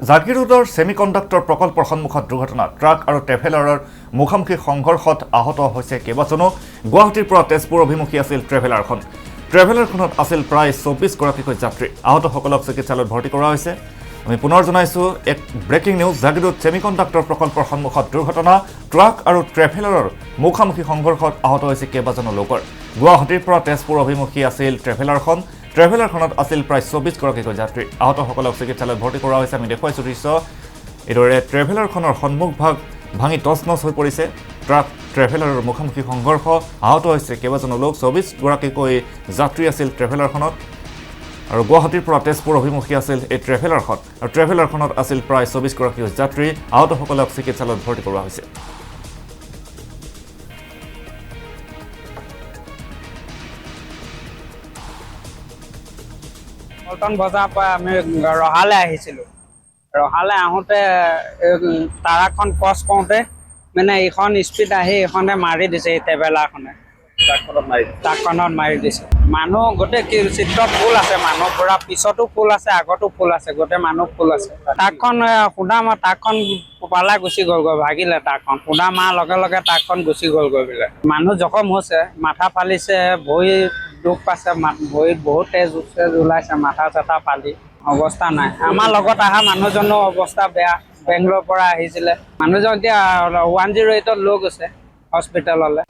জাগিৰোডৰ semiconductor প্ৰকল্পৰ সন্মুখত দুৰ্ঘটনা ট্ৰাক আৰু ট্ৰেভেলাৰৰ মুখামুখি সংঘৰ্ষত আহত হৈছে কেইবাজনো গুৱাহাটীৰ পৰা তেজপুৰ অভিমুখী আছিল ট্ৰেভেলাৰখন ট্ৰেভেলাৰখনত আছিল প্ৰায় 24 গৰাকীকৈ যাত্ৰী আহতসকলক চিকিৎসালয়ত ভৰ্তি কৰা হৈছে আমি পুনৰ জনাইছো এক ব্ৰেকিং নিউজ জাগিৰোড ছেমিকণ্ডাক্টৰ প্ৰকল্পৰ সন্মুখত দুৰ্ঘটনা ট্ৰাক আৰু ট্ৰেভেলাৰৰ মুখামুখি সংঘৰ্ষত আহত হৈছে কেইবাজনো লোকৰ গুৱাহাটীৰ পৰা তেজপুৰ অভিমুখী আছিল ট্ৰেভেলাৰখনত আছিল প্ৰায় 24 গৰাকীকৈ যাত্ৰী আহতসকলক চিকিৎসালয়ত ভৰ্তি কৰা হৈছে আমি দেখুৱাইছো দৃশ্য এদৰে ট্ৰেভেলাৰখনৰ সন্মুখভাগ ভাঙি তছনছ হৈ পৰিছে ট্ৰাক ট্ৰেভেলাৰৰ মুখামুখি সংঘৰ্ষ আহত হৈছে কেইবাজনো লোক 24 গৰাকীকৈ যাত্ৰী আছিল ট্ৰেভেলাৰখনত আৰু গুৱাহাটীৰ পৰা তেজপুৰ অভিমুখী আছিল এই ট্ৰেভেলাৰখন আৰু ট্ৰেভেলাৰখনত আছিল প্ৰায় 24 গৰাকীকৈ যাত্ৰী আহতসকলক চিকিৎসালয়ত ভৰ্তি কৰা হৈছে পল্টন বজাৰ পৰা আমি ৰহালে আহিছিলো ৰহালে আহোঁতে তাৰাখন ক্ৰছ কৰোঁতে মানে এইখন স্পীড আহি এইখনে মাৰি দিছে এই ট্ৰেভেলাৰখনে ট্ৰাকখনত মাৰি দিছে মানুহ গোটেই চিত্ৰত ফুল আছে মানুহ পুৰা পিছতো ফুল আছে আগতো ফুল আছে গোটেই মানুহ ফুল আছে ট্ৰাকখন সুদা মাৰ ট্ৰাকখন পালা গুচি গ'লগৈ ভাগিলে ট্ৰাকখন সুদা মাৰ লগে লগে ট্ৰাকখন গুচি গ'লগৈ বোলে মানুহ জখম হৈছে মাথা ফালিছে ভৰি দুখ পাইছে ভৰিত বহুত তেজ ওলাইছে মাথা চাথা ফালি অৱস্থা নাই আমাৰ লগত অহা মানুহজনৰ অৱস্থা বেয়া বেংগলোৰৰ পৰা আহিছিলে মানুহজন এতিয়া 108ত লৈ গৈছে হস্পিটেললৈ